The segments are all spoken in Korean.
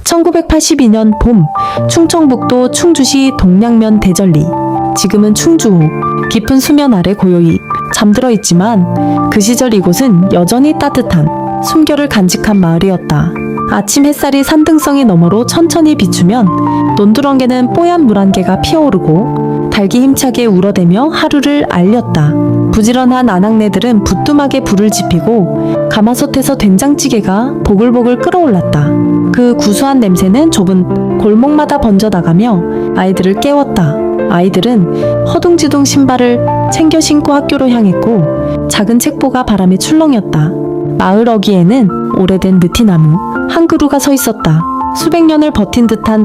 1982년 봄, 충청북도 충주시 동량면 대전리. 지금은 충주호, 깊은 수면 아래 고요히 잠들어 있지만 그 시절 이곳은 여전히 따뜻한 숨결을 간직한 마을이었다. 아침 햇살이 산등성이 너머로 천천히 비추면 논두렁에는 뽀얀 물 한 개가 피어오르고 닭이 힘차게 울어대며 하루를 알렸다. 부지런한 아낙네들은 부뚜막에 불을 지피고 가마솥에서 된장찌개가 보글보글 끓어올랐다. 그 구수한 냄새는 좁은 골목마다 번져나가며 아이들을 깨웠다. 아이들은 허둥지둥 신발을 챙겨 신고 학교로 향했고 작은 책보가 바람에 출렁였다. 마을 어귀에는 오래된 느티나무 한 그루가 서 있었다. 수백 년을 버틴 듯한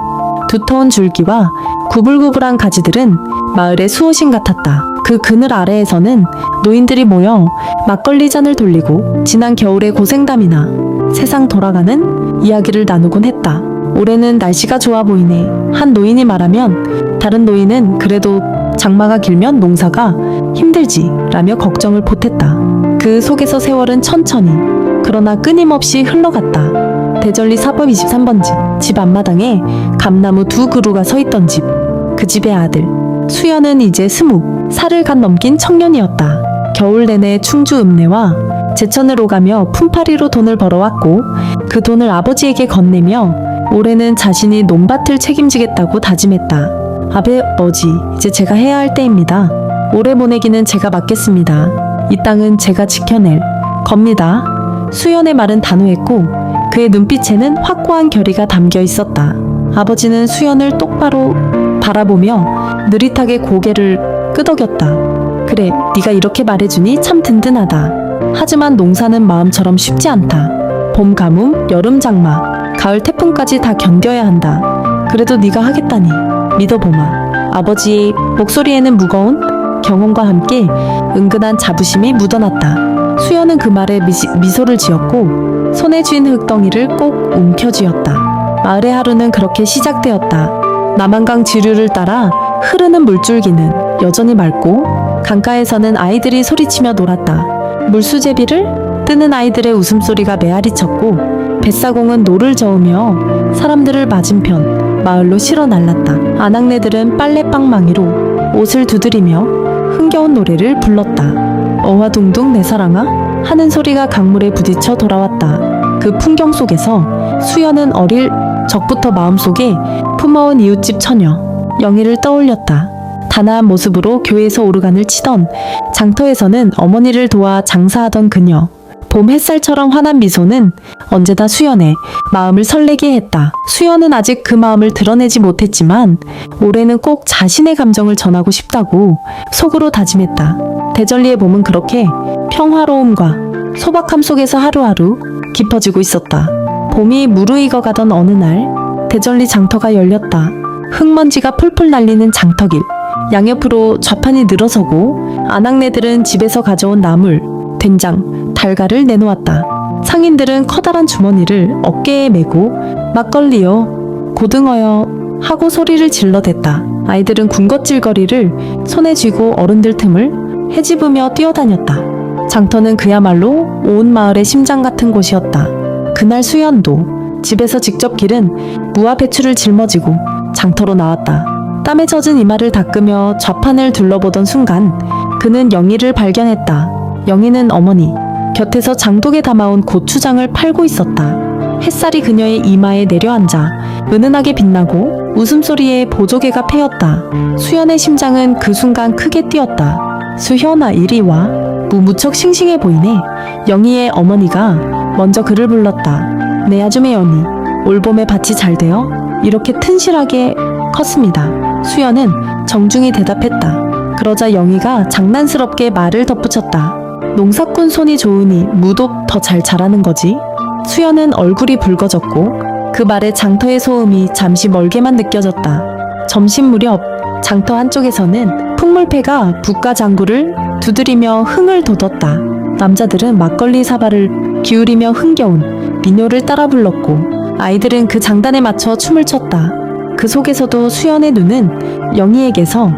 두터운 줄기와 구불구불한 가지들은 마을의 수호신 같았다. 그 그늘 아래에서는 노인들이 모여 막걸리 잔을 돌리고 지난 겨울의 고생담이나 세상 돌아가는 이야기를 나누곤 했다. 올해는 날씨가 좋아 보이네. 한 노인이 말하면 다른 노인은 그래도 장마가 길면 농사가 힘들지 라며 걱정을 보탰다. 그 속에서 세월은 천천히 그러나 끊임없이 흘러갔다. 대전리 사법 23번지 집 앞마당에 감나무 두 그루가 서 있던 집. 그 집의 아들 수연은 이제 20살을 갓 넘긴 청년이었다. 겨울 내내 충주 읍내와 제천을 오가며 품팔이로 돈을 벌어왔고 그 돈을 아버지에게 건네며 올해는 자신이 논밭을 책임지겠다고 다짐했다. 아버지, 이제 제가 해야 할 때입니다. 올해 보내기는 제가 맡겠습니다. 이 땅은 제가 지켜낼 겁니다. 수연의 말은 단호했고 그의 눈빛에는 확고한 결의가 담겨 있었다. 아버지는 수연을 똑바로 바라보며 느릿하게 고개를 끄덕였다. 그래, 네가 이렇게 말해주니 참 든든하다. 하지만 농사는 마음처럼 쉽지 않다. 봄 가뭄, 여름 장마, 가을 태풍까지 다 견뎌야 한다. 그래도 네가 하겠다니 믿어보마. 아버지의 목소리에는 무거운 경험과 함께 은근한 자부심이 묻어났다. 수연은 그 말에 미소를 지었고 손에 쥔 흙덩이를 꼭 움켜쥐었다. 마을의 하루는 그렇게 시작되었다. 남한강 지류를 따라 흐르는 물줄기는 여전히 맑고 강가에서는 아이들이 소리치며 놀았다. 물수제비를 뜨는 아이들의 웃음소리가 메아리쳤고 뱃사공은 노를 저으며 사람들을 맞은편 마을로 실어 날랐다. 아낙네들은 빨래방망이로 옷을 두드리며 흥겨운 노래를 불렀다. 어화둥둥 내 사랑아 하는 소리가 강물에 부딪혀 돌아왔다. 그 풍경 속에서 수연은 어릴 적부터 마음속에 품어온 이웃집 처녀 영희를 떠올렸다. 단아한 모습으로 교회에서 오르간을 치던 장터에서는 어머니를 도와 장사하던 그녀. 봄 햇살처럼 환한 미소는 언제나 수연의 마음을 설레게 했다. 수연은 아직 그 마음을 드러내지 못했지만 올해는 꼭 자신의 감정을 전하고 싶다고 속으로 다짐했다. 대전리의 봄은 그렇게 평화로움과 소박함 속에서 하루하루 깊어지고 있었다. 봄이 무르익어가던 어느 날 대전리 장터가 열렸다. 흙먼지가 풀풀 날리는 장터길. 양옆으로 좌판이 늘어서고 아낙네들은 집에서 가져온 나물, 된장, 달걀을 내놓았다. 상인들은 커다란 주머니를 어깨에 메고 막걸리요, 고등어요 하고 소리를 질러댔다. 아이들은 군것질거리를 손에 쥐고 어른들 틈을 헤집으며 뛰어다녔다. 장터는 그야말로 온 마을의 심장 같은 곳이었다. 그날 수연도 집에서 직접 기른 무와 배추를 짊어지고 장터로 나왔다. 땀에 젖은 이마를 닦으며 좌판을 둘러보던 순간 그는 영희를 발견했다. 영희는 어머니 곁에서 장독에 담아온 고추장을 팔고 있었다. 햇살이 그녀의 이마에 내려앉아 은은하게 빛나고 웃음소리에 보조개가 패였다. 수연의 심장은 그 순간 크게 뛰었다. 수현아 이리 와. 무척 싱싱해 보이네. 영희의 어머니가 먼저 그를 불렀다. 네 아주매 언니, 올봄에 밭이 잘 되어 이렇게 튼실하게 컸습니다. 수연은 정중히 대답했다. 그러자 영희가 장난스럽게 말을 덧붙였다. 농사꾼 손이 좋으니 무도 더 잘 자라는 거지. 수연은 얼굴이 붉어졌고 그 말에 장터의 소음이 잠시 멀게만 느껴졌다. 점심 무렵 장터 한쪽에서는 풍물패가 붓가장구를 두드리며 흥을 돋웠다. 남자들은 막걸리 사발을 기울이며 흥겨운 민요를 따라 불렀고 아이들은 그 장단에 맞춰 춤을 췄다. 그 속에서도 수연의 눈은 영희에게서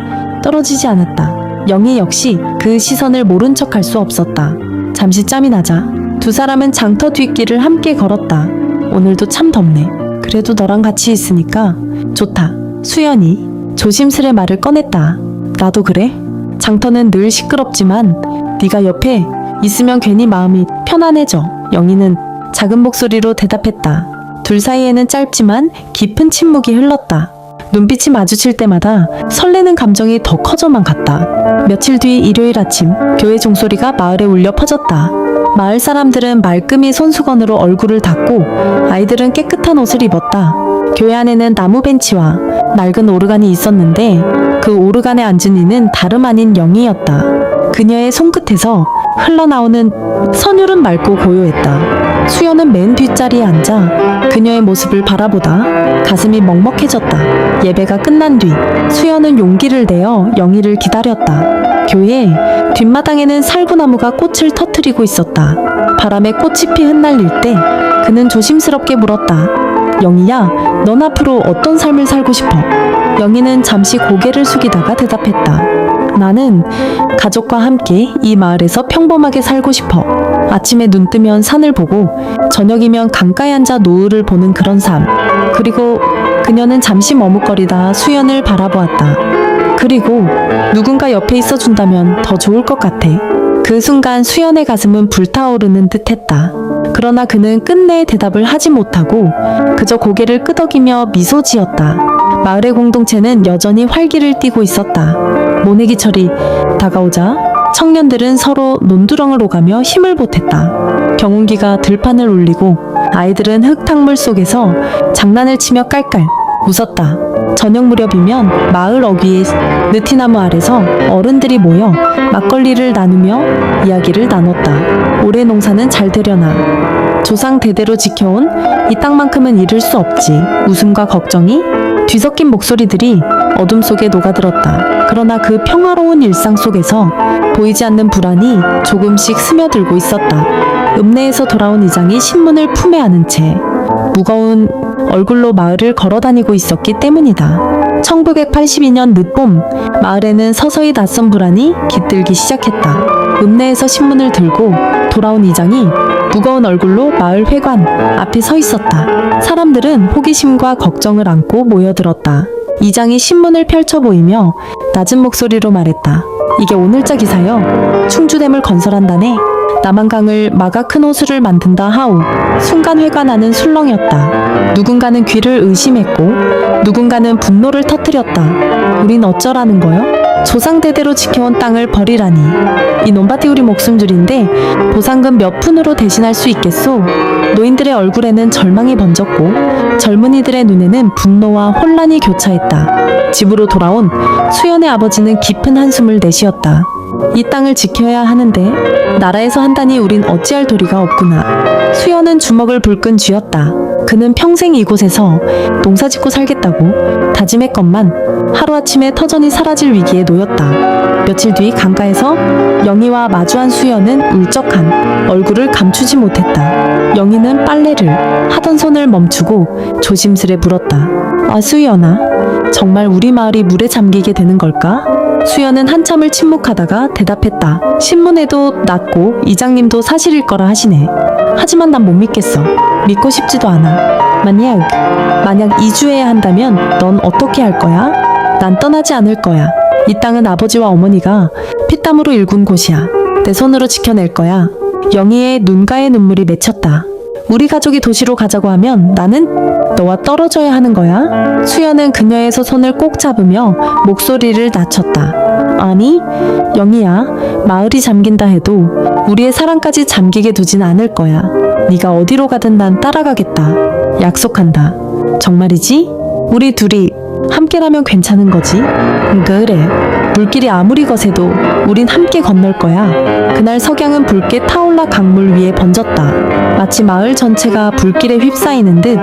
떨어지지 않았다. 영희 역시 그 시선을 모른 척할 수 없었다. 잠시 짬이 나자 두 사람은 장터 뒷길을 함께 걸었다. 오늘도 참 덥네. 그래도 너랑 같이 있으니까 좋다. 수연이 조심스레 말을 꺼냈다. 나도 그래. 장터는 늘 시끄럽지만 네가 옆에 있으면 괜히 마음이 편안해져. 영희는 작은 목소리로 대답했다. 둘 사이에는 짧지만 깊은 침묵이 흘렀다. 눈빛이 마주칠 때마다 설레는 감정이 더 커져만 갔다. 며칠 뒤 일요일 아침, 교회 종소리가 마을에 울려 퍼졌다. 마을 사람들은 말끔히 손수건으로 얼굴을 닦고 아이들은 깨끗한 옷을 입었다. 교회 안에는 나무 벤치와 낡은 오르간이 있었는데 그 오르간에 앉은 이는 다름 아닌 영희였다. 그녀의 손끝에서 흘러나오는 선율은 맑고 고요했다. 수연은 맨 뒷자리에 앉아 그녀의 모습을 바라보다 가슴이 먹먹해졌다. 예배가 끝난 뒤 수연은 용기를 내어 영희를 기다렸다. 교회 뒷마당에는 살구나무가 꽃을 터뜨리고 있었다. 바람에 꽃잎이 흩날릴 때 그는 조심스럽게 물었다. 영희야, 넌 앞으로 어떤 삶을 살고 싶어? 영희는 잠시 고개를 숙이다가 대답했다. 나는 가족과 함께 이 마을에서 평범하게 살고 싶어. 아침에 눈 뜨면 산을 보고 저녁이면 강가에 앉아 노을을 보는 그런 삶. 그리고 그녀는 잠시 머뭇거리다 수연을 바라보았다. 그리고 누군가 옆에 있어준다면 더 좋을 것 같아. 그 순간 수연의 가슴은 불타오르는 듯했다. 그러나 그는 끝내 대답을 하지 못하고 그저 고개를 끄덕이며 미소 지었다. 마을의 공동체는 여전히 활기를 띠고 있었다. 모내기철이 다가오자 청년들은 서로 논두렁을 오가며 힘을 보탰다. 경운기가 들판을 울리고 아이들은 흙탕물 속에서 장난을 치며 깔깔 웃었다. 저녁 무렵이면 마을 어귀의 느티나무 아래서 어른들이 모여 막걸리를 나누며 이야기를 나눴다. 올해 농사는 잘 되려나? 조상 대대로 지켜온 이 땅만큼은 잃을 수 없지. 웃음과 걱정이 뒤섞인 목소리들이 어둠 속에 녹아들었다. 그러나 그 평화로운 일상 속에서 보이지 않는 불안이 조금씩 스며들고 있었다. 읍내에서 돌아온 이장이 신문을 품에 안은 채 무거운 얼굴로 마을을 걸어다니고 있었기 때문이다. 1982년 늦봄, 마을에는 서서히 낯선 불안이 깃들기 시작했다. 읍내에서 신문을 들고 돌아온 이장이 무거운 얼굴로 마을 회관 앞에 서 있었다. 사람들은 호기심과 걱정을 안고 모여들었다. 이장이 신문을 펼쳐 보이며 낮은 목소리로 말했다. 이게 오늘자 기사요. 충주댐을 건설한다네. 남한강을 막아 큰 호수를 만든다 하오. 순간 회가 나는 술렁이었다. 누군가는 귀를 의심했고 누군가는 분노를 터뜨렸다. 우린 어쩌라는 거요? 조상대대로 지켜온 땅을 버리라니. 이 논밭이 우리 목숨줄인데 보상금 몇 푼으로 대신할 수 있겠소? 노인들의 얼굴에는 절망이 번졌고 젊은이들의 눈에는 분노와 혼란이 교차했다. 집으로 돌아온 수연의 아버지는 깊은 한숨을 내쉬었다. 이 땅을 지켜야 하는데 나라에서 한다니 우린 어찌할 도리가 없구나. 수연은 주먹을 불끈 쥐었다. 그는 평생 이곳에서 농사짓고 살겠다고 다짐했건만 하루아침에 터전이 사라질 위기에 놓였다. 며칠 뒤 강가에서 영희와 마주한 수연은 울적한 얼굴을 감추지 못했다. 영희는 빨래를 하던 손을 멈추고 조심스레 물었다. 아, 수연아, 정말 우리 마을이 물에 잠기게 되는 걸까? 수연은 한참을 침묵하다가 대답했다. 신문에도 났고 이장님도 사실일 거라 하시네. 하지만 난 못 믿겠어. 믿고 싶지도 않아. 만약 이주해야 한다면 넌 어떻게 할 거야? 난 떠나지 않을 거야. 이 땅은 아버지와 어머니가 피땀으로 일군 곳이야. 내 손으로 지켜낼 거야. 영희의 눈가에 눈물이 맺혔다. 우리 가족이 도시로 가자고 하면 나는 너와 떨어져야 하는 거야? 수연은 그녀의 손을 꼭 잡으며 목소리를 낮췄다. 아니, 영희야, 마을이 잠긴다 해도 우리의 사랑까지 잠기게 두진 않을 거야. 네가 어디로 가든 난 따라가겠다. 약속한다. 정말이지? 우리 둘이 함께라면 괜찮은 거지? 그래. 물길이 아무리 거세도 우린 함께 건널 거야. 그날 석양은 붉게 타올라 강물 위에 번졌다. 마치 마을 전체가 불길에 휩싸이는 듯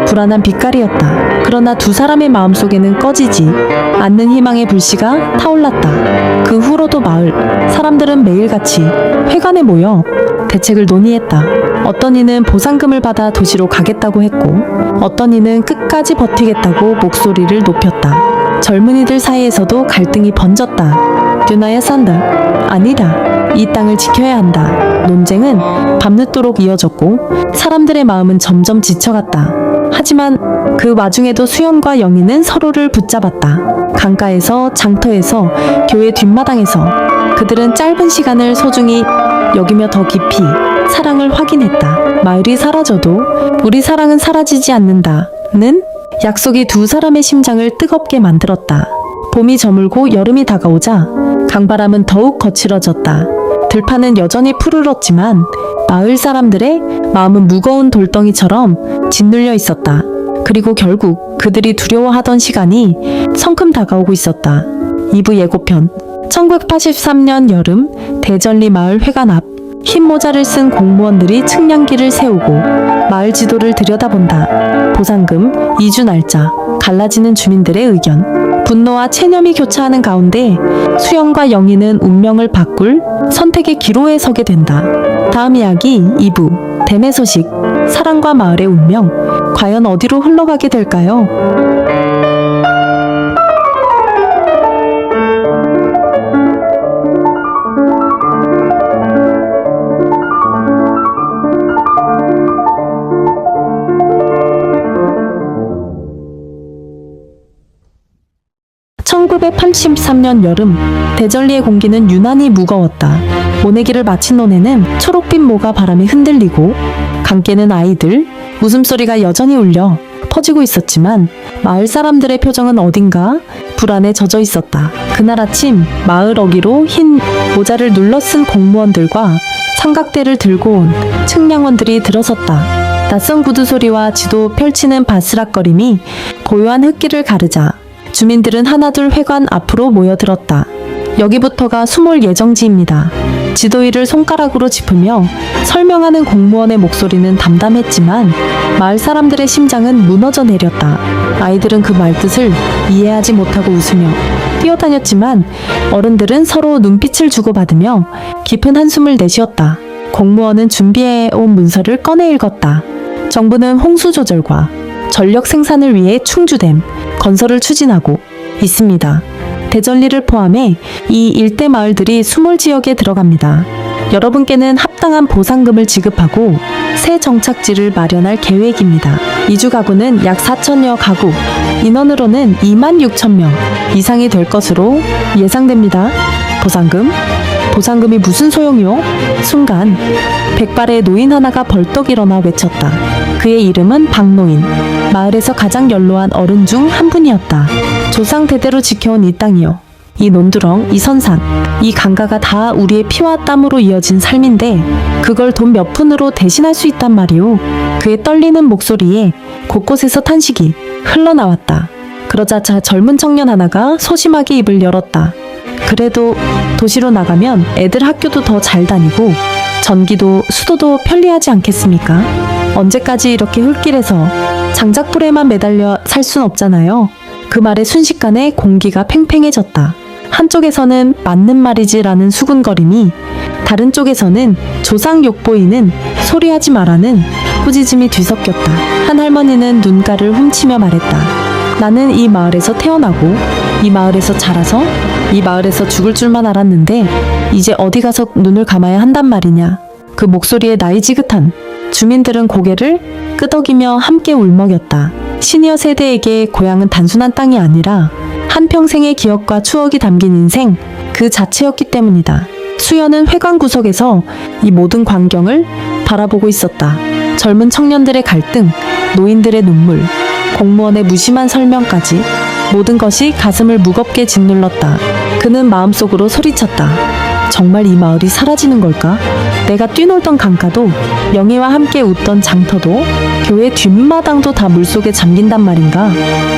불안한 빛깔이었다. 그러나 두 사람의 마음속에는 꺼지지 않는 희망의 불씨가 타올랐다. 그 후로도 마을 사람들은 매일같이 회관에 모여 대책을 논의했다. 어떤 이는 보상금을 받아 도시로 가겠다고 했고 어떤 이는 끝까지 버티겠다고 목소리를 높였다. 젊은이들 사이에서도 갈등이 번졌다. 듀나야 산다. 아니다. 이 땅을 지켜야 한다. 논쟁은 밤늦도록 이어졌고 사람들의 마음은 점점 지쳐갔다. 하지만 그 와중에도 수연과 영희는 서로를 붙잡았다. 강가에서, 장터에서, 교회 뒷마당에서 그들은 짧은 시간을 소중히 여기며 더 깊이 사랑을 확인했다. 마을이 사라져도 우리 사랑은 사라지지 않는다는 약속이 두 사람의 심장을 뜨겁게 만들었다. 봄이 저물고 여름이 다가오자 강바람은 더욱 거칠어졌다. 들판은 여전히 푸르렀지만 마을 사람들의 마음은 무거운 돌덩이처럼 짓눌려 있었다. 그리고 결국 그들이 두려워하던 시간이 성큼 다가오고 있었다. 2부 예고편 1983년 여름 대전리 마을 회관 앞 흰 모자를 쓴 공무원들이 측량기를 세우고 마을 지도를 들여다본다. 보상금, 이주 날짜, 갈라지는 주민들의 의견, 분노와 체념이 교차하는 가운데 수영과 영희는 운명을 바꿀 선택의 기로에 서게 된다. 다음 이야기 2부 댐의 소식, 사랑과 마을의 운명, 과연 어디로 흘러가게 될까요? 1983년 여름 대전리의 공기는 유난히 무거웠다. 모내기를 마친 논에는 초록빛 모가 바람에 흔들리고 강께는 아이들 웃음소리가 여전히 울려 퍼지고 있었지만 마을 사람들의 표정은 어딘가 불안에 젖어 있었다. 그날 아침 마을 어귀로 흰 모자를 눌러 쓴 공무원들과 삼각대를 들고 온 측량원들이 들어섰다. 낯선 구두 소리와 지도 펼치는 바스락거림이 고요한 흙길을 가르자 주민들은 하나둘 회관 앞으로 모여들었다. 여기부터가 수몰 예정지입니다. 지도 위를 손가락으로 짚으며 설명하는 공무원의 목소리는 담담했지만 마을 사람들의 심장은 무너져 내렸다. 아이들은 그 말뜻을 이해하지 못하고 웃으며 뛰어다녔지만 어른들은 서로 눈빛을 주고받으며 깊은 한숨을 내쉬었다. 공무원은 준비해온 문서를 꺼내 읽었다. 정부는 홍수 조절과 전력 생산을 위해 충주댐 건설을 추진하고 있습니다. 대전리를 포함해 이 일대 마을들이 수몰 지역에 들어갑니다. 여러분께는 합당한 보상금을 지급하고 새 정착지를 마련할 계획입니다. 이주 가구는 약 4천여 가구, 인원으로는 2만 6천 명 이상이 될 것으로 예상됩니다. 보상금이 무슨 소용이요? 순간 백발의 노인 하나가 벌떡 일어나 외쳤다. 그의 이름은 박노인. 마을에서 가장 연로한 어른 중 한 분이었다. 조상 대대로 지켜온 이 땅이요. 이 논두렁, 이 선산, 이 강가가 다 우리의 피와 땀으로 이어진 삶인데 그걸 돈 몇 푼으로 대신할 수 있단 말이오. 그의 떨리는 목소리에 곳곳에서 탄식이 흘러나왔다. 그러자 젊은 청년 하나가 소심하게 입을 열었다. 그래도 도시로 나가면 애들 학교도 더 잘 다니고 전기도 수도도 편리하지 않겠습니까? 언제까지 이렇게 흙길에서 장작불에만 매달려 살 순 없잖아요. 그 말에 순식간에 공기가 팽팽해졌다. 한쪽에서는 맞는 말이지라는 수군거림이, 다른 쪽에서는 조상 욕보이는 소리하지 마라는 꾸짖음이 뒤섞였다. 한 할머니는 눈가를 훔치며 말했다. 나는 이 마을에서 태어나고 이 마을에서 자라서 이 마을에서 죽을 줄만 알았는데 이제 어디 가서 눈을 감아야 한단 말이냐. 그 목소리에 나이 지긋한 주민들은 고개를 끄덕이며 함께 울먹였다. 시니어 세대에게 고향은 단순한 땅이 아니라 한평생의 기억과 추억이 담긴 인생 그 자체였기 때문이다. 수연은 회관 구석에서 이 모든 광경을 바라보고 있었다. 젊은 청년들의 갈등, 노인들의 눈물, 공무원의 무심한 설명까지 모든 것이 가슴을 무겁게 짓눌렀다. 그는 마음속으로 소리쳤다. 정말 이 마을이 사라지는 걸까? 내가 뛰놀던 강가도, 영희와 함께 웃던 장터도, 교회 뒷마당도 다 물속에 잠긴단 말인가?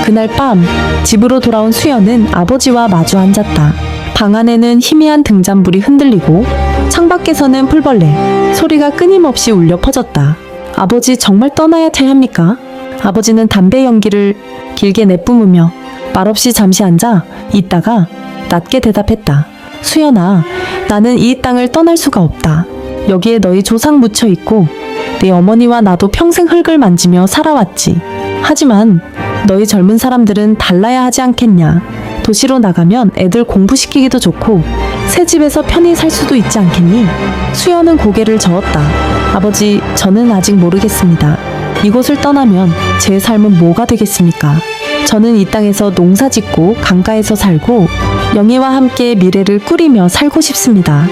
그날 밤 집으로 돌아온 수연은 아버지와 마주 앉았다. 방 안에는 희미한 등잔불이 흔들리고 창밖에서는 풀벌레 소리가 끊임없이 울려 퍼졌다. 아버지, 정말 떠나야 합니까? 아버지는 담배 연기를 길게 내뿜으며 말없이 잠시 앉아 있다가 낮게 대답했다. 수연아, 나는 이 땅을 떠날 수가 없다. 여기에 너희 조상 묻혀 있고 네 어머니와 나도 평생 흙을 만지며 살아왔지. 하지만 너희 젊은 사람들은 달라야 하지 않겠냐. 도시로 나가면 애들 공부시키기도 좋고 새 집에서 편히 살 수도 있지 않겠니? 수연은 고개를 저었다. 아버지, 저는 아직 모르겠습니다. 이곳을 떠나면 제 삶은 뭐가 되겠습니까? 저는 이 땅에서 농사 짓고 강가에서 살고 영희와 함께 미래를 꾸리며 살고 싶습니다.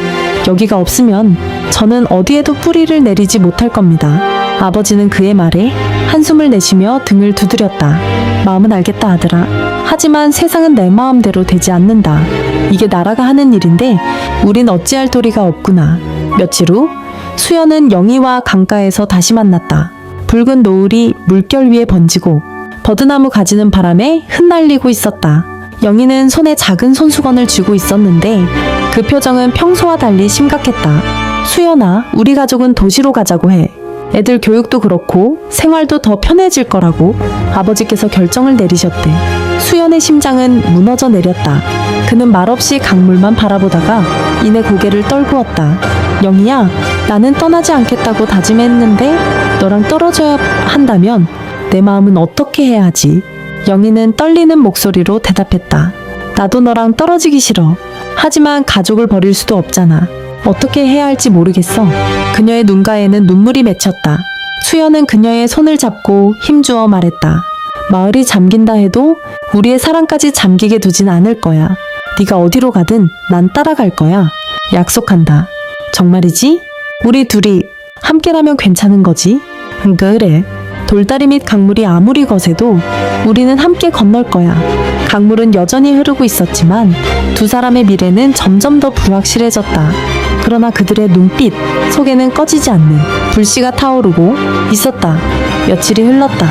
여기가 없으면 저는 어디에도 뿌리를 내리지 못할 겁니다. 아버지는 그의 말에 한숨을 내쉬며 등을 두드렸다. 마음은 알겠다, 아들아. 하지만 세상은 내 마음대로 되지 않는다. 이게 나라가 하는 일인데 우린 어찌할 도리가 없구나. 며칠 후 수연은 영희와 강가에서 다시 만났다. 붉은 노을이 물결 위에 번지고 버드나무 가지는 바람에 흩날리고 있었다. 영희는 손에 작은 손수건을 쥐고 있었는데 그 표정은 평소와 달리 심각했다. 수연아, 우리 가족은 도시로 가자고 해. 애들 교육도 그렇고 생활도 더 편해질 거라고 아버지께서 결정을 내리셨대. 수연의 심장은 무너져 내렸다. 그는 말없이 강물만 바라보다가 이내 고개를 떨구었다. 영희야, 나는 떠나지 않겠다고 다짐했는데 너랑 떨어져야 한다면 내 마음은 어떻게 해야 하지? 영희는 떨리는 목소리로 대답했다. 나도 너랑 떨어지기 싫어. 하지만 가족을 버릴 수도 없잖아. 어떻게 해야 할지 모르겠어. 그녀의 눈가에는 눈물이 맺혔다. 수연은 그녀의 손을 잡고 힘주어 말했다. 마을이 잠긴다 해도 우리의 사랑까지 잠기게 두진 않을 거야. 네가 어디로 가든 난 따라갈 거야. 약속한다. 정말이지? 우리 둘이 함께라면 괜찮은 거지? 그래. 돌다리 및 강물이 아무리 거세도 우리는 함께 건널 거야. 강물은 여전히 흐르고 있었지만 두 사람의 미래는 점점 더 불확실해졌다. 그러나 그들의 눈빛 속에는 꺼지지 않는 불씨가 타오르고 있었다. 며칠이 흘렀다.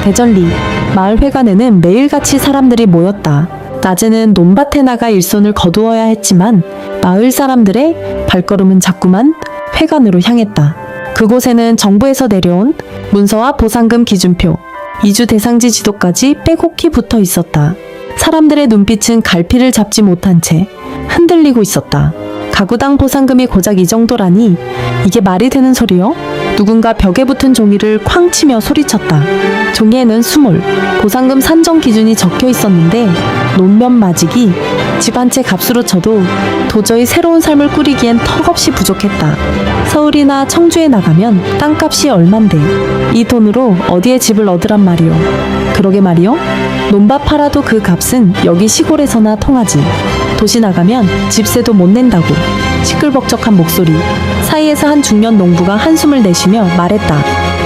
대전리 마을 회관에는 매일같이 사람들이 모였다. 낮에는 논밭에 나가 일손을 거두어야 했지만 마을 사람들의 발걸음은 자꾸만 회관으로 향했다. 그곳에는 정부에서 내려온 문서와 보상금 기준표, 이주 대상지 지도까지 빼곡히 붙어 있었다. 사람들의 눈빛은 갈피를 잡지 못한 채 흔들리고 있었다. 가구당 보상금이 고작 이 정도라니 이게 말이 되는 소리요? 누군가 벽에 붙은 종이를 쾅 치며 소리쳤다. 종이에는 수몰, 보상금 산정 기준이 적혀 있었는데 논면 마직이 집 한 채 값으로 쳐도 도저히 새로운 삶을 꾸리기엔 턱없이 부족했다. 서울이나 청주에 나가면 땅값이 얼만데 이 돈으로 어디에 집을 얻으란 말이오. 그러게 말이오. 논밭 팔아도 그 값은 여기 시골에서나 통하지. 도시 나가면 집세도 못 낸다고. 시끌벅적한 목소리 사이에서 한 중년 농부가 한숨을 내쉬며 말했다.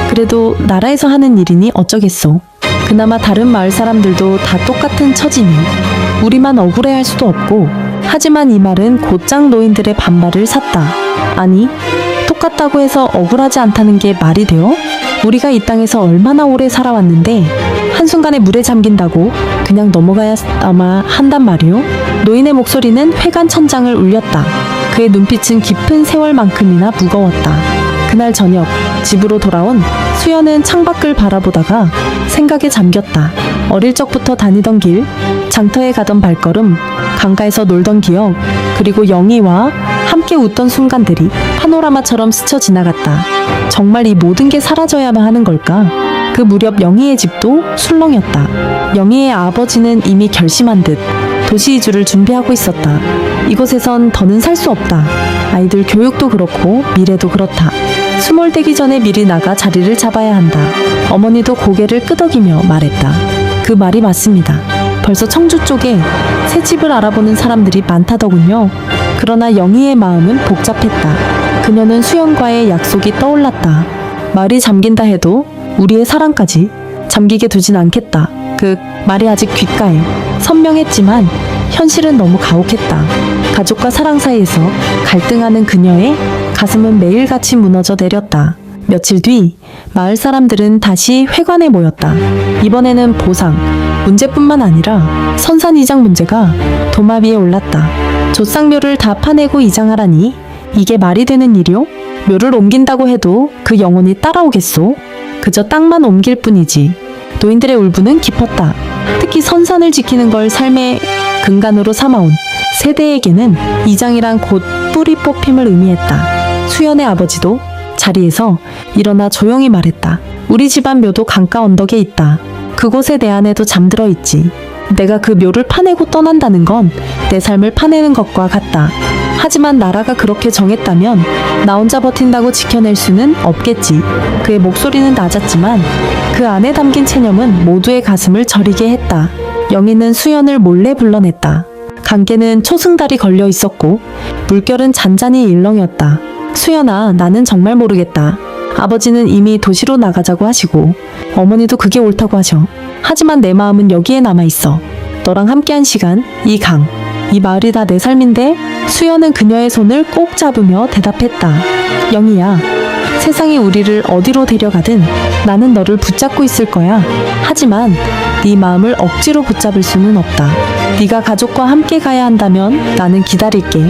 그래도 나라에서 하는 일이니 어쩌겠소. 그나마 다른 마을 사람들도 다 똑같은 처지니 우리만 억울해할 수도 없고. 하지만 이 말은 곧장 노인들의 반발을 샀다. 아니, 똑같다고 해서 억울하지 않다는 게 말이 돼요? 우리가 이 땅에서 얼마나 오래 살아왔는데 한순간에 물에 잠긴다고 그냥 넘어가야만 한단 말이오? 노인의 목소리는 회관 천장을 울렸다. 그의 눈빛은 깊은 세월만큼이나 무거웠다. 그날 저녁 집으로 돌아온 수연은 창밖을 바라보다가 생각에 잠겼다. 어릴 적부터 다니던 길, 장터에 가던 발걸음, 강가에서 놀던 기억, 그리고 영희와 함께 웃던 순간들이 파노라마처럼 스쳐 지나갔다. 정말 이 모든 게 사라져야만 하는 걸까? 그 무렵 영희의 집도 술렁였다. 영희의 아버지는 이미 결심한 듯 도시 이주를 준비하고 있었다. 이곳에선 더는 살 수 없다. 아이들 교육도 그렇고 미래도 그렇다. 수몰되기 전에 미리 나가 자리를 잡아야 한다. 어머니도 고개를 끄덕이며 말했다. 그 말이 맞습니다. 벌써 청주 쪽에 새 집을 알아보는 사람들이 많다더군요. 그러나 영희의 마음은 복잡했다. 그녀는 수연과의 약속이 떠올랐다. 말이 잠긴다 해도 우리의 사랑까지 잠기게 두진 않겠다. 그 말이 아직 귓가에 선명했지만 현실은 너무 가혹했다. 가족과 사랑 사이에서 갈등하는 그녀의 가슴은 매일같이 무너져 내렸다. 며칠 뒤 마을 사람들은 다시 회관에 모였다. 이번에는 보상, 문제뿐만 아니라 선산 이장 문제가 도마 위에 올랐다. 조상묘를 다 파내고 이장하라니 이게 말이 되는 일이오? 묘를 옮긴다고 해도 그 영혼이 따라오겠소? 그저 땅만 옮길 뿐이지. 노인들의 울분은 깊었다. 특히 선산을 지키는 걸 삶의 근간으로 삼아온 세대에게는 이장이란 곧 뿌리 뽑힘을 의미했다. 수연의 아버지도 자리에서 일어나 조용히 말했다. 우리 집안 묘도 강가 언덕에 있다. 그곳에 내 아내도 잠들어 있지. 내가 그 묘를 파내고 떠난다는 건 내 삶을 파내는 것과 같다. 하지만 나라가 그렇게 정했다면 나 혼자 버틴다고 지켜낼 수는 없겠지. 그의 목소리는 낮았지만 그 안에 담긴 체념은 모두의 가슴을 저리게 했다. 영희는 수연을 몰래 불러냈다. 강계는 초승달이 걸려 있었고 물결은 잔잔히 일렁였다. 수연아, 나는 정말 모르겠다. 아버지는 이미 도시로 나가자고 하시고 어머니도 그게 옳다고 하셔. 하지만 내 마음은 여기에 남아있어. 너랑 함께한 시간, 이 강, 이 마을이 다 내 삶인데. 수연은 그녀의 손을 꼭 잡으며 대답했다. 영희야, 세상이 우리를 어디로 데려가든 나는 너를 붙잡고 있을 거야. 하지만 네 마음을 억지로 붙잡을 수는 없다. 네가 가족과 함께 가야 한다면 나는 기다릴게.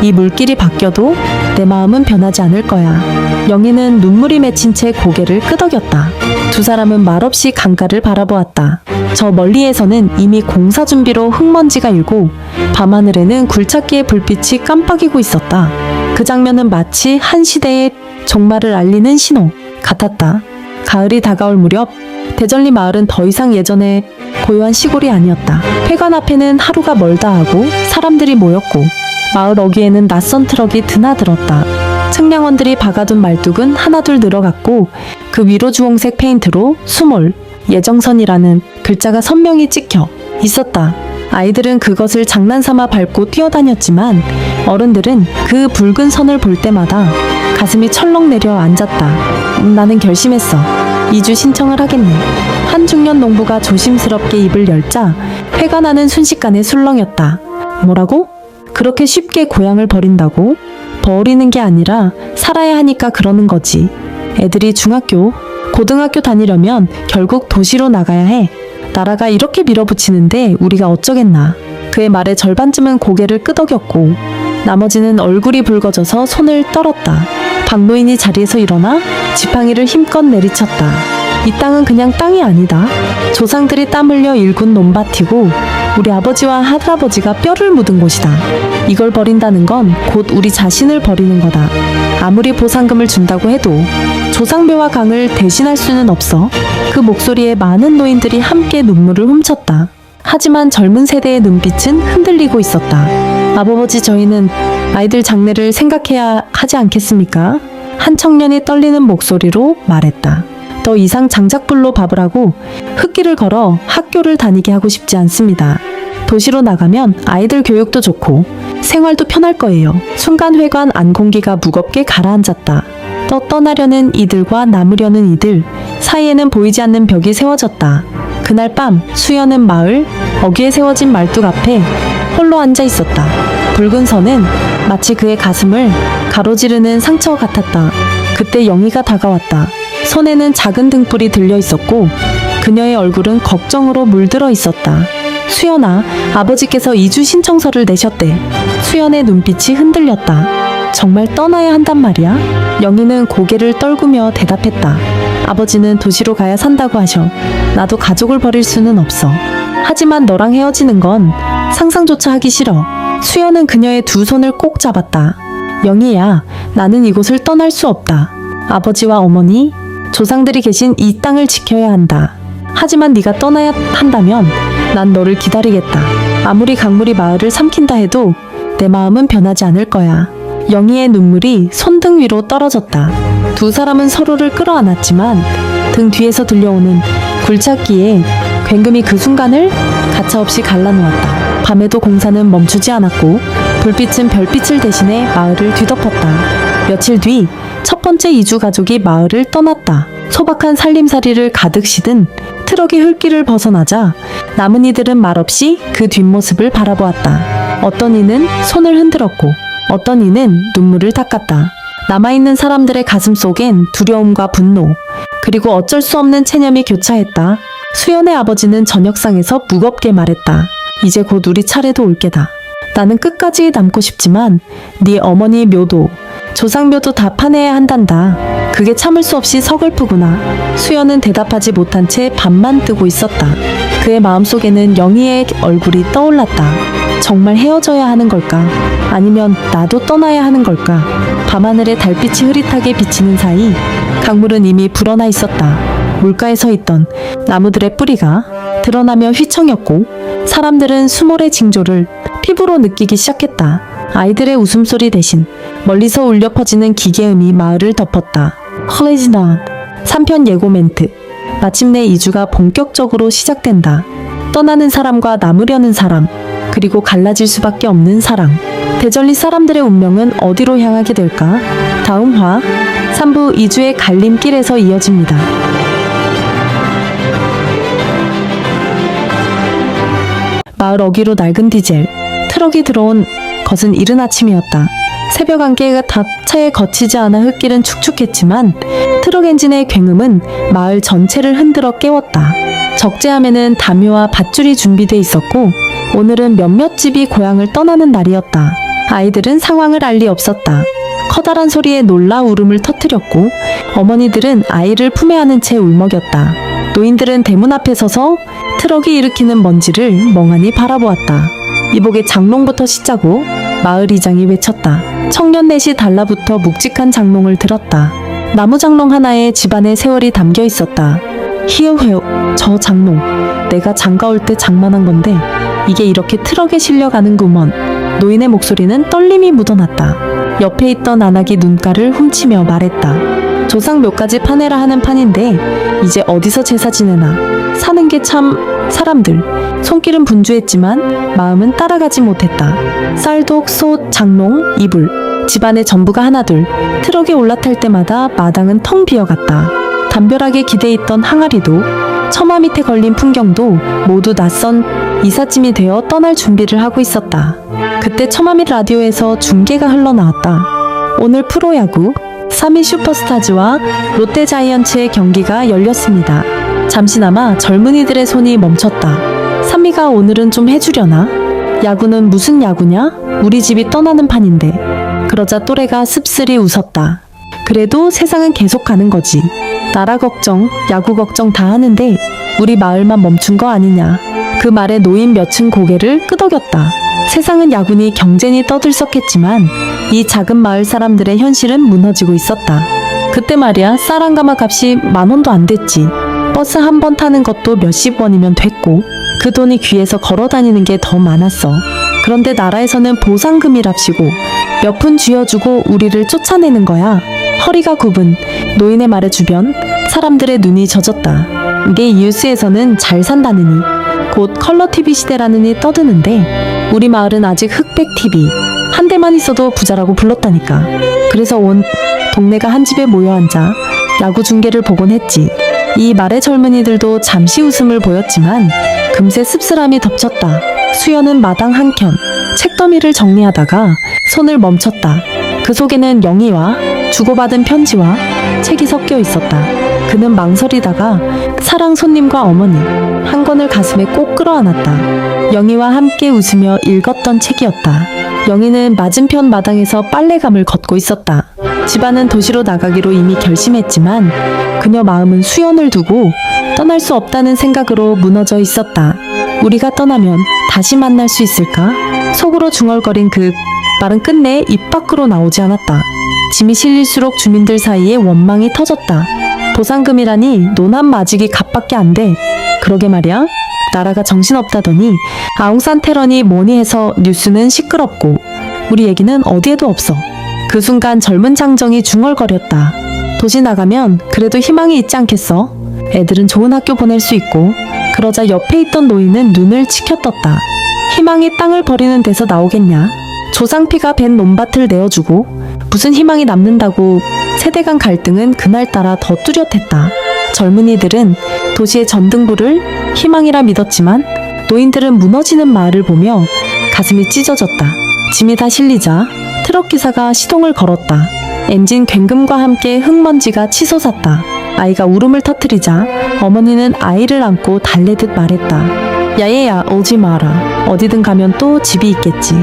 이 물길이 바뀌어도 내 마음은 변하지 않을 거야. 영희는 눈물이 맺힌 채 고개를 끄덕였다. 두 사람은 말없이 강가를 바라보았다. 저 멀리에서는 이미 공사 준비로 흙먼지가 일고 밤하늘에는 굴착기의 불빛이 깜빡이고 있었다. 그 장면은 마치 한 시대의 종말을 알리는 신호 같았다. 가을이 다가올 무렵 대전리 마을은 더 이상 예전의 고요한 시골이 아니었다. 회관 앞에는 하루가 멀다 하고 사람들이 모였고 마을 어귀에는 낯선 트럭이 드나들었다. 측량원들이 박아둔 말뚝은 하나둘 늘어갔고 그 위로 주홍색 페인트로 수몰, 예정선이라는 글자가 선명히 찍혀 있었다. 아이들은 그것을 장난삼아 밟고 뛰어다녔지만 어른들은 그 붉은 선을 볼 때마다 가슴이 철렁 내려 앉았다. 나는 결심했어. 이주 신청을 하겠네. 한 중년 농부가 조심스럽게 입을 열자 회가 나는 순식간에 술렁였다. 뭐라고? 그렇게 쉽게 고향을 버린다고? 버리는 게 아니라 살아야 하니까 그러는 거지. 애들이 중학교, 고등학교 다니려면 결국 도시로 나가야 해. 나라가 이렇게 밀어붙이는데 우리가 어쩌겠나. 그의 말의 절반쯤은 고개를 끄덕였고 나머지는 얼굴이 붉어져서 손을 떨었다. 박노인이 자리에서 일어나 지팡이를 힘껏 내리쳤다. 이 땅은 그냥 땅이 아니다. 조상들이 땀 흘려 일군 논밭이고 우리 아버지와 할아버지가 뼈를 묻은 곳이다. 이걸 버린다는 건 곧 우리 자신을 버리는 거다. 아무리 보상금을 준다고 해도 조상묘와 강을 대신할 수는 없어. 그 목소리에 많은 노인들이 함께 눈물을 훔쳤다. 하지만 젊은 세대의 눈빛은 흔들리고 있었다. 아버지, 저희는 아이들 장래를 생각해야 하지 않겠습니까? 한 청년이 떨리는 목소리로 말했다. 더 이상 장작불로 밥을 하고 흙길을 걸어 학교를 다니게 하고 싶지 않습니다. 도시로 나가면 아이들 교육도 좋고 생활도 편할 거예요. 순간 회관 안 공기가 무겁게 가라앉았다. 떠나려는 이들과 남으려는 이들 사이에는 보이지 않는 벽이 세워졌다. 그날 밤 수연은 마을 어귀에 세워진 말뚝 앞에 홀로 앉아 있었다. 붉은 선은 마치 그의 가슴을 가로지르는 상처 같았다. 그때 영희가 다가왔다. 손에는 작은 등불이 들려 있었고 그녀의 얼굴은 걱정으로 물들어 있었다. 수연아, 아버지께서 이주 신청서를 내셨대. 수연의 눈빛이 흔들렸다. 정말 떠나야 한단 말이야? 영희는 고개를 떨구며 대답했다. 아버지는 도시로 가야 산다고 하셔. 나도 가족을 버릴 수는 없어. 하지만 너랑 헤어지는 건 상상조차 하기 싫어. 수연은 그녀의 두 손을 꼭 잡았다. 영희야, 나는 이곳을 떠날 수 없다. 아버지와 어머니, 조상들이 계신 이 땅을 지켜야 한다. 하지만 네가 떠나야 한다면 난 너를 기다리겠다. 아무리 강물이 마을을 삼킨다 해도 내 마음은 변하지 않을 거야. 영희의 눈물이 손등 위로 떨어졌다. 두 사람은 서로를 끌어안았지만 등 뒤에서 들려오는 굴착기의 굉금이 그 순간을 가차없이 갈라놓았다. 밤에도 공사는 멈추지 않았고 불빛은 별빛을 대신해 마을을 뒤덮었다. 며칠 뒤 첫 번째 이주 가족이 마을을 떠났다. 소박한 살림살이를 가득 싣은 트럭이 흙길을 벗어나자 남은 이들은 말없이 그 뒷모습을 바라보았다. 어떤 이는 손을 흔들었고 어떤 이는 눈물을 닦았다. 남아있는 사람들의 가슴 속엔 두려움과 분노, 그리고 어쩔 수 없는 체념이 교차했다. 수연의 아버지는 저녁상에서 무겁게 말했다. 이제 곧 우리 차례도 올 게다. 나는 끝까지 남고 싶지만 네 어머니 묘도, 조상묘도 다 파내야 한단다. 그게 참을 수 없이 서글프구나. 수연은 대답하지 못한 채 밤만 뜨고 있었다. 그의 마음속에는 영희의 얼굴이 떠올랐다. 정말 헤어져야 하는 걸까? 아니면 나도 떠나야 하는 걸까? 밤하늘에 달빛이 흐릿하게 비치는 사이 강물은 이미 불어나 있었다. 물가에 서 있던 나무들의 뿌리가 드러나며 휘청였고 사람들은 수몰의 징조를 피부로 느끼기 시작했다. 아이들의 웃음소리 대신 멀리서 울려 퍼지는 기계음이 마을을 덮었다. 헐레지나 3편 예고 멘트. 마침내 2주가 본격적으로 시작된다. 떠나는 사람과 남으려는 사람, 그리고 갈라질 수밖에 없는 사랑. 대절리 사람들의 운명은 어디로 향하게 될까? 다음 화 3부 2주의 갈림길에서 이어집니다. 마을 어귀로 낡은 디젤 트럭이 들어온 것은 이른 아침이었다. 새벽 안개가 다 차에 거치지 않아 흙길은 축축했지만 트럭 엔진의 굉음은 마을 전체를 흔들어 깨웠다. 적재함에는 담요와 밧줄이 준비돼 있었고 오늘은 몇몇 집이 고향을 떠나는 날이었다. 아이들은 상황을 알 리 없었다. 커다란 소리에 놀라 울음을 터뜨렸고 어머니들은 아이를 품에 안은 채 울먹였다. 노인들은 대문 앞에 서서 트럭이 일으키는 먼지를 멍하니 바라보았다. 이복의 장롱부터 씻자고 마을 이장이 외쳤다. 청년 넷이 달라붙어 묵직한 장롱을 들었다. 나무 장롱 하나에 집안의 세월이 담겨 있었다. 히어헤어, 저 장롱 내가 장가올 때 장만한 건데 이게 이렇게 트럭에 실려가는구먼. 노인의 목소리는 떨림이 묻어났다. 옆에 있던 안악이 눈가를 훔치며 말했다. 조상 묘까지 파내라 하는 판인데 이제 어디서 제사 지내나. 사는 게 참 사람들. 손길은 분주했지만 마음은 따라가지 못했다. 쌀독, 솥, 장롱, 이불. 집안의 전부가 하나둘. 트럭에 올라탈 때마다 마당은 텅 비어갔다. 담벼락에 기대있던 항아리도 처마 밑에 걸린 풍경도 모두 낯선 이삿짐이 되어 떠날 준비를 하고 있었다. 그때 처마 밑 라디오에서 중계가 흘러나왔다. 오늘 프로야구 3위 슈퍼스타즈와 롯데자이언츠의 경기가 열렸습니다. 잠시나마 젊은이들의 손이 멈췄다. 삼미가 오늘은 좀 해주려나? 야구는 무슨 야구냐? 우리 집이 떠나는 판인데. 그러자 또래가 씁쓸히 웃었다. 그래도 세상은 계속 가는 거지. 나라 걱정, 야구 걱정 다 하는데 우리 마을만 멈춘 거 아니냐. 그 말에 노인 몇층 고개를 끄덕였다. 세상은 야구니 경쟁이 떠들썩했지만 이 작은 마을 사람들의 현실은 무너지고 있었다. 그때 말이야 쌀 한 가마 값이 10,000원도 안 됐지. 버스 한 번 타는 것도 몇십 원이면 됐고 그 돈이 귀에서 걸어 다니는 게 더 많았어. 그런데 나라에서는 보상금이랍시고 몇 푼 쥐어주고 우리를 쫓아내는 거야. 허리가 굽은 노인의 말에 주변 사람들의 눈이 젖었다. 우리 뉴스에서는 잘 산다느니 곧 컬러 TV 시대라느니 떠드는데 우리 마을은 아직 흑백 TV 한 대만 있어도 부자라고 불렀다니까. 그래서 온 동네가 한 집에 모여 앉아 야구 중계를 보곤 했지. 이 말에 젊은이들도 잠시 웃음을 보였지만 금세 씁쓸함이 덮쳤다. 수연은 마당 한켠 책더미를 정리하다가 손을 멈췄다. 그 속에는 영희와 주고받은 편지와 책이 섞여 있었다. 그는 망설이다가 사랑 손님과 어머니 한 권을 가슴에 꼭 끌어안았다. 영희와 함께 웃으며 읽었던 책이었다. 영희는 맞은편 마당에서 빨래감을 걷고 있었다. 집안은 도시로 나가기로 이미 결심했지만 그녀 마음은 수연을 두고 떠날 수 없다는 생각으로 무너져 있었다. 우리가 떠나면 다시 만날 수 있을까? 속으로 중얼거린 그 말은 끝내 입 밖으로 나오지 않았다. 짐이 실릴수록 주민들 사이에 원망이 터졌다. 보상금이라니 노남 마직이 값밖에 안 돼. 그러게 말이야. 나라가 정신없다더니 아웅산 테러니 뭐니 해서 뉴스는 시끄럽고 우리 얘기는 어디에도 없어. 그 순간 젊은 장정이 중얼거렸다. 도시 나가면 그래도 희망이 있지 않겠어? 애들은 좋은 학교 보낼 수 있고. 그러자 옆에 있던 노인은 눈을 치켜떴다. 희망이 땅을 버리는 데서 나오겠냐? 조상피가 벤 논밭을 내어주고 무슨 희망이 남는다고. 세대 간 갈등은 그날따라 더 뚜렷했다. 젊은이들은 도시의 전등불을 희망이라 믿었지만 노인들은 무너지는 마을을 보며 가슴이 찢어졌다. 짐이 다 실리자 트럭 기사가 시동을 걸었다. 엔진 굉금과 함께 흙먼지가 치솟았다. 아이가 울음을 터뜨리자 어머니는 아이를 안고 달래듯 말했다. 야예야 오지 마라. 어디든 가면 또 집이 있겠지.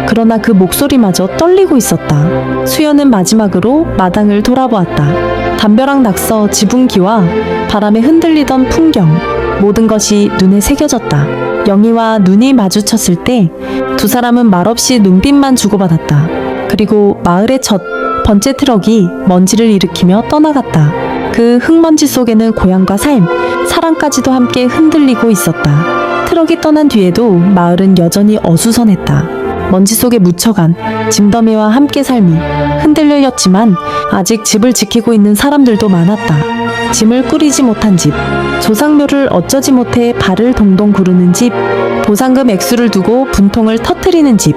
그러나 그 목소리마저 떨리고 있었다. 수연은 마지막으로 마당을 돌아보았다. 담벼락 낙서, 지붕기와 바람에 흔들리던 풍경, 모든 것이 눈에 새겨졌다. 영희와 눈이 마주쳤을 때 두 사람은 말없이 눈빛만 주고받았다. 그리고 마을의 첫 번째 트럭이 먼지를 일으키며 떠나갔다. 그 흙먼지 속에는 고향과 삶, 사랑까지도 함께 흔들리고 있었다. 트럭이 떠난 뒤에도 마을은 여전히 어수선했다. 먼지 속에 묻혀간 짐더미와 함께 삶이 흔들렸지만 아직 집을 지키고 있는 사람들도 많았다. 짐을 꾸리지 못한 집, 조상묘를 어쩌지 못해 발을 동동 구르는 집, 보상금 액수를 두고 분통을 터뜨리는 집.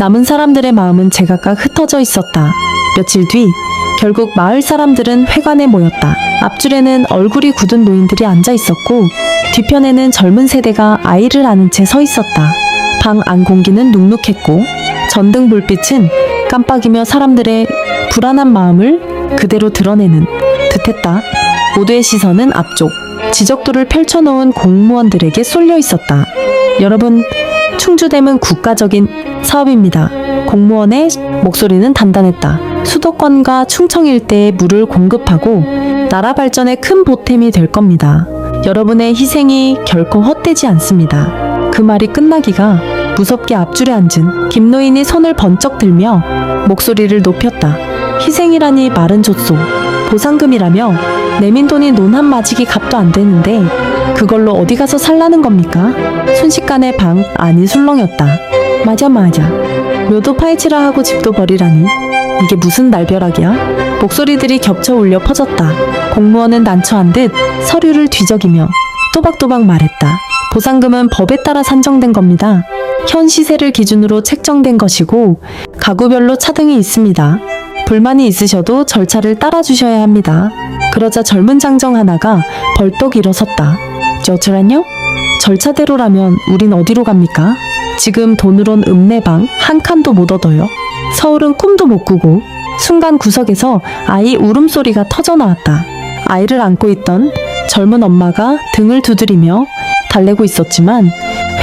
남은 사람들의 마음은 제각각 흩어져 있었다. 며칠 뒤 결국 마을 사람들은 회관에 모였다. 앞줄에는 얼굴이 굳은 노인들이 앉아 있었고 뒤편에는 젊은 세대가 아이를 안은 채 서 있었다. 방 안 공기는 눅눅했고 전등 불빛은 깜빡이며 사람들의 불안한 마음을 그대로 드러내는 듯했다. 모두의 시선은 앞쪽 지적도를 펼쳐놓은 공무원들에게 쏠려 있었다. 여러분, 충주댐은 국가적인 사업입니다. 공무원의 목소리는 단단했다. 수도권과 충청 일대에 물을 공급하고 나라 발전에 큰 보탬이 될 겁니다. 여러분의 희생이 결코 헛되지 않습니다. 그 말이 끝나기가 무섭게 앞줄에 앉은 김노인이 손을 번쩍 들며 목소리를 높였다. 희생이라니 말은 좋소. 보상금이라며 내민 돈이 논 한 마지기 값도 안 되는데 그걸로 어디 가서 살라는 겁니까? 순식간에 방 안이 술렁였다. 맞아. 묘도 파헤치라 하고 집도 버리라니. 이게 무슨 날벼락이야? 목소리들이 겹쳐 울려 퍼졌다. 공무원은 난처한 듯 서류를 뒤적이며 또박또박 말했다. 보상금은 법에 따라 산정된 겁니다. 현 시세를 기준으로 책정된 것이고 가구별로 차등이 있습니다. 불만이 있으셔도 절차를 따라주셔야 합니다. 그러자 젊은 장정 하나가 벌떡 일어섰다. 저처럼요? 절차대로라면 우린 어디로 갑니까? 지금 돈으론 읍내방 한 칸도 못 얻어요. 서울은 꿈도 못 꾸고. 순간 구석에서 아이 울음소리가 터져나왔다. 아이를 안고 있던 젊은 엄마가 등을 두드리며 달래고 있었지만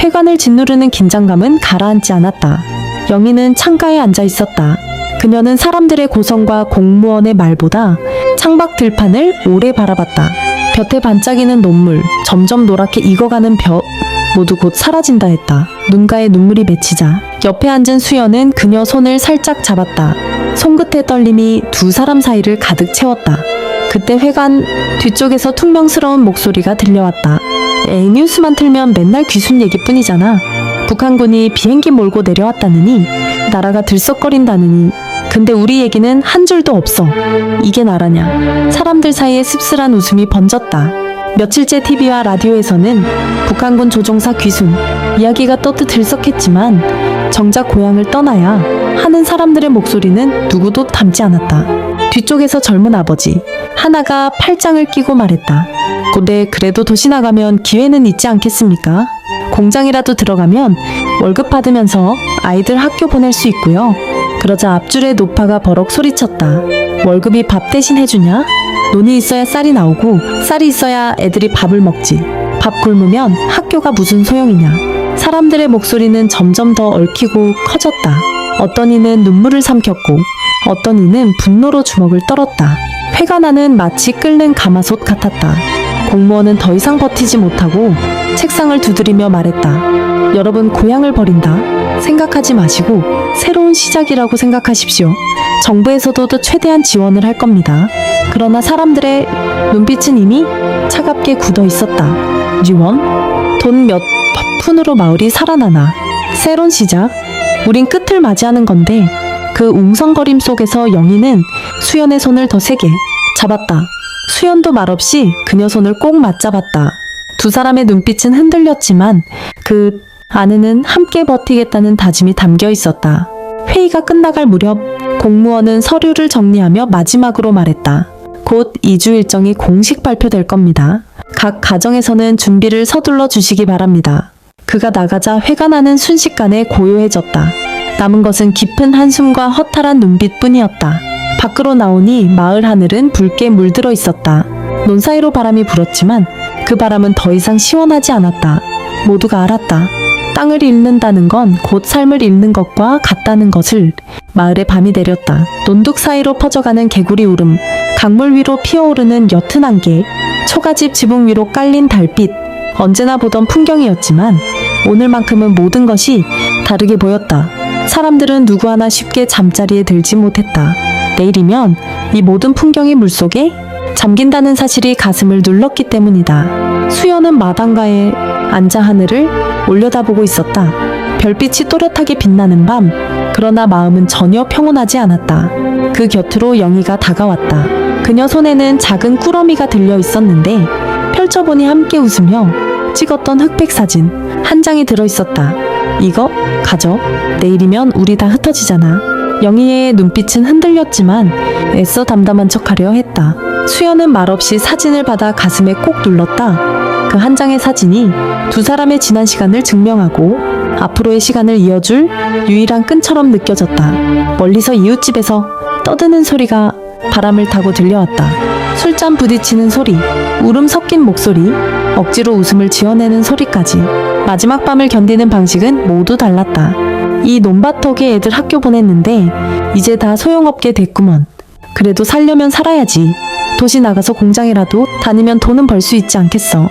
회관을 짓누르는 긴장감은 가라앉지 않았다. 영희는 창가에 앉아 있었다. 그녀는 사람들의 고성과 공무원의 말보다 창밖 들판을 오래 바라봤다. 볕에 반짝이는 논물, 점점 노랗게 익어가는 벼 모두 곧 사라진다 했다. 눈가에 눈물이 맺히자 옆에 앉은 수연은 그녀 손을 살짝 잡았다. 손끝의 떨림이 두 사람 사이를 가득 채웠다. 그때 회관 뒤쪽에서 퉁명스러운 목소리가 들려왔다. 에이, 뉴스만 틀면 맨날 귀순 얘기뿐이잖아. 북한군이 비행기 몰고 내려왔다느니, 나라가 들썩거린다느니. 근데 우리 얘기는 한 줄도 없어. 이게 나라냐. 사람들 사이에 씁쓸한 웃음이 번졌다. 며칠째 TV와 라디오에서는 북한군 조종사 귀순 이야기가 떠듯 들썩했지만 정작 고향을 떠나야 하는 사람들의 목소리는 누구도 닮지 않았다. 뒤쪽에서 젊은 아버지 하나가 팔짱을 끼고 말했다. 네, 그래도 도시 나가면 기회는 있지 않겠습니까? 공장이라도 들어가면 월급 받으면서 아이들 학교 보낼 수 있고요. 그러자 앞줄의 노파가 버럭 소리쳤다. 월급이 밥 대신 해주냐? 논이 있어야 쌀이 나오고 쌀이 있어야 애들이 밥을 먹지. 밥 굶으면 학교가 무슨 소용이냐. 사람들의 목소리는 점점 더 얽히고 커졌다. 어떤 이는 눈물을 삼켰고 어떤 이는 분노로 주먹을 떨었다. 회가 나는 마치 끓는 가마솥 같았다. 공무원은 더 이상 버티지 못하고 책상을 두드리며 말했다. 여러분, 고향을 버린다 생각하지 마시고 새로운 시작이라고 생각하십시오. 정부에서도 최대한 지원을 할 겁니다. 그러나 사람들의 눈빛은 이미 차갑게 굳어 있었다. 지원? 돈 몇 푼으로 마을이 살아나나. 새로운 시작? 우린 끝을 맞이하는 건데. 그 웅성거림 속에서 영희는 수연의 손을 더 세게 잡았다. 수연도 말없이 그녀 손을 꼭 맞잡았다. 두 사람의 눈빛은 흔들렸지만 그 안에는 함께 버티겠다는 다짐이 담겨 있었다. 회의가 끝나갈 무렵 공무원은 서류를 정리하며 마지막으로 말했다. 곧 2주 일정이 공식 발표될 겁니다. 각 가정에서는 준비를 서둘러 주시기 바랍니다. 그가 나가자 회가 나는 순식간에 고요해졌다. 남은 것은 깊은 한숨과 허탈한 눈빛뿐이었다. 밖으로 나오니 마을 하늘은 붉게 물들어 있었다. 논 사이로 바람이 불었지만 그 바람은 더 이상 시원하지 않았다. 모두가 알았다. 땅을 잃는다는 건 곧 삶을 잃는 것과 같다는 것을. 마을에 밤이 내렸다. 논둑 사이로 퍼져가는 개구리 울음, 강물 위로 피어오르는 옅은 안개, 초가집 지붕 위로 깔린 달빛. 언제나 보던 풍경이었지만 오늘만큼은 모든 것이 다르게 보였다. 사람들은 누구 하나 쉽게 잠자리에 들지 못했다. 내일이면 이 모든 풍경이 물속에 잠긴다는 사실이 가슴을 눌렀기 때문이다. 수연은 마당가에 앉아 하늘을 올려다보고 있었다. 별빛이 또렷하게 빛나는 밤, 그러나 마음은 전혀 평온하지 않았다. 그 곁으로 영희가 다가왔다. 그녀 손에는 작은 꾸러미가 들려 있었는데 펼쳐보니 함께 웃으며 찍었던 흑백 사진 한 장이 들어있었다. 이거 가져. 내일이면 우리 다 흩어지잖아. 영희의 눈빛은 흔들렸지만 애써 담담한 척하려 했다. 수연은 말없이 사진을 받아 가슴에 꼭 눌렀다. 그 한 장의 사진이 두 사람의 지난 시간을 증명하고 앞으로의 시간을 이어줄 유일한 끈처럼 느껴졌다. 멀리서 이웃집에서 떠드는 소리가 바람을 타고 들려왔다. 술잔 부딪히는 소리, 울음 섞인 목소리, 억지로 웃음을 지어내는 소리까지. 마지막 밤을 견디는 방식은 모두 달랐다. 이 논밭턱에 애들 학교 보냈는데 이제 다 소용없게 됐구먼. 그래도 살려면 살아야지. 도시 나가서 공장이라도 다니면 돈은 벌 수 있지 않겠어.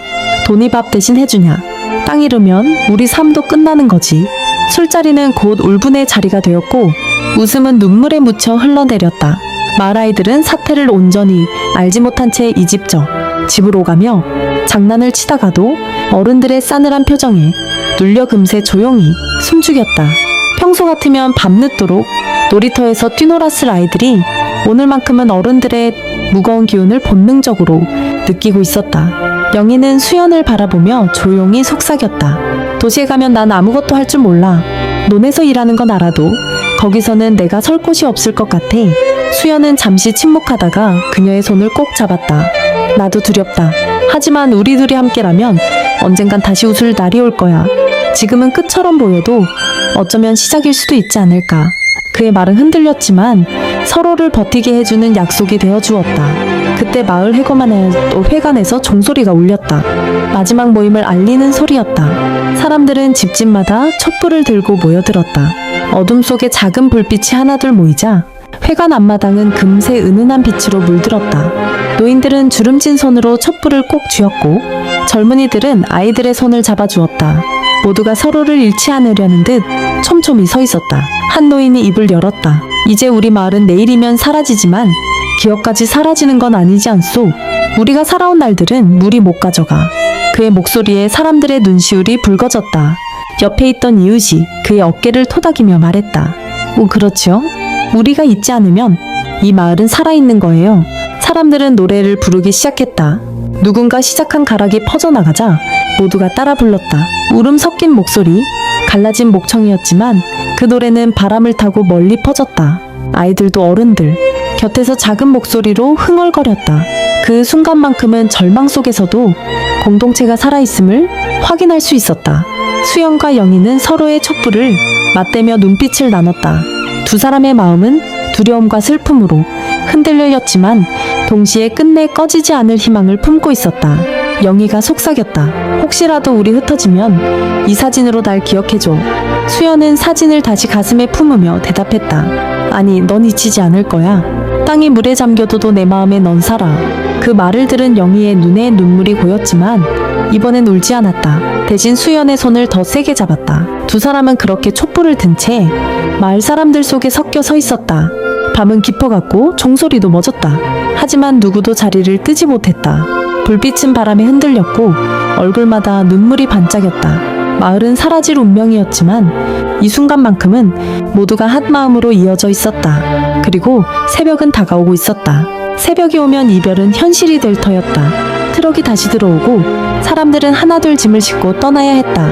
돈이 밥 대신 해주냐. 땅 잃으면 우리 삶도 끝나는 거지. 술자리는 곧 울분의 자리가 되었고 웃음은 눈물에 묻혀 흘러내렸다. 마을 아이들은 사태를 온전히 알지 못한 채 이집저 집으로 가며 장난을 치다가도 어른들의 싸늘한 표정에 눌려 금세 조용히 숨죽였다. 평소 같으면 밤늦도록 놀이터에서 뛰놀았을 아이들이 오늘만큼은 어른들의 무거운 기운을 본능적으로 느끼고 있었다. 영희는 수연을 바라보며 조용히 속삭였다. 도시에 가면 난 아무것도 할 줄 몰라. 논에서 일하는 건 알아도 거기서는 내가 설 곳이 없을 것 같아. 수연은 잠시 침묵하다가 그녀의 손을 꼭 잡았다. 나도 두렵다. 하지만 우리 둘이 함께라면 언젠간 다시 웃을 날이 올 거야. 지금은 끝처럼 보여도 어쩌면 시작일 수도 있지 않을까. 그의 말은 흔들렸지만 서로를 버티게 해주는 약속이 되어 주었다. 그때 마을 회관에서 종소리가 울렸다. 마지막 모임을 알리는 소리였다. 사람들은 집집마다 촛불을 들고 모여들었다. 어둠 속에 작은 불빛이 하나둘 모이자 회관 앞마당은 금세 은은한 빛으로 물들었다. 노인들은 주름진 손으로 촛불을 꼭 쥐었고 젊은이들은 아이들의 손을 잡아주었다. 모두가 서로를 잃지 않으려는 듯 촘촘히 서 있었다. 한 노인이 입을 열었다. 이제 우리 마을은 내일이면 사라지지만 기억까지 사라지는 건 아니지 않소. 우리가 살아온 날들은 물이 못 가져가. 그의 목소리에 사람들의 눈시울이 붉어졌다. 옆에 있던 이웃이 그의 어깨를 토닥이며 말했다. 오, 그렇지요. 우리가 있지 않으면 이 마을은 살아있는 거예요. 사람들은 노래를 부르기 시작했다. 누군가 시작한 가락이 퍼져나가자 모두가 따라 불렀다. 울음 섞인 목소리, 갈라진 목청이었지만 그 노래는 바람을 타고 멀리 퍼졌다. 아이들도 어른들, 곁에서 작은 목소리로 흥얼거렸다. 그 순간만큼은 절망 속에서도 공동체가 살아있음을 확인할 수 있었다. 수연과 영희는 서로의 촛불을 맞대며 눈빛을 나눴다. 두 사람의 마음은 두려움과 슬픔으로 흔들렸지만 동시에 끝내 꺼지지 않을 희망을 품고 있었다. 영희가 속삭였다. 혹시라도 우리 흩어지면 이 사진으로 날 기억해줘. 수연은 사진을 다시 가슴에 품으며 대답했다. 아니, 넌 잊히지 않을 거야. 땅이 물에 잠겨도 내 마음에 넌 살아. 그 말을 들은 영희의 눈에 눈물이 고였지만 이번엔 울지 않았다. 대신 수연의 손을 더 세게 잡았다. 두 사람은 그렇게 촛불을 든 채 마을 사람들 속에 섞여 서 있었다. 밤은 깊어갔고 종소리도 멎었다. 하지만 누구도 자리를 뜨지 못했다. 불빛은 바람에 흔들렸고 얼굴마다 눈물이 반짝였다. 마을은 사라질 운명이었지만 이 순간만큼은 모두가 한마음으로 이어져 있었다. 그리고 새벽은 다가오고 있었다. 새벽이 오면 이별은 현실이 될 터였다. 트럭이 다시 들어오고 사람들은 하나둘 짐을 싣고 떠나야 했다.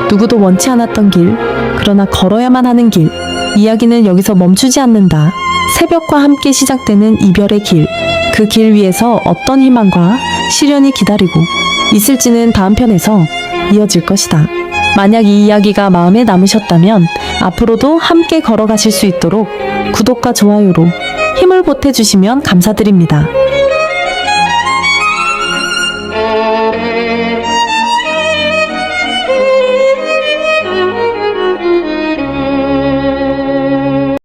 누구도 원치 않았던 길, 그러나 걸어야만 하는 길. 이야기는 여기서 멈추지 않는다. 새벽과 함께 시작되는 이별의 길. 그 길 위에서 어떤 희망과 시련이 기다리고 있을지는 다음 편에서 이어질 것이다. 만약 이 이야기가 마음에 남으셨다면 앞으로도 함께 걸어가실 수 있도록 구독과 좋아요로 힘을 보태주시면 감사드립니다.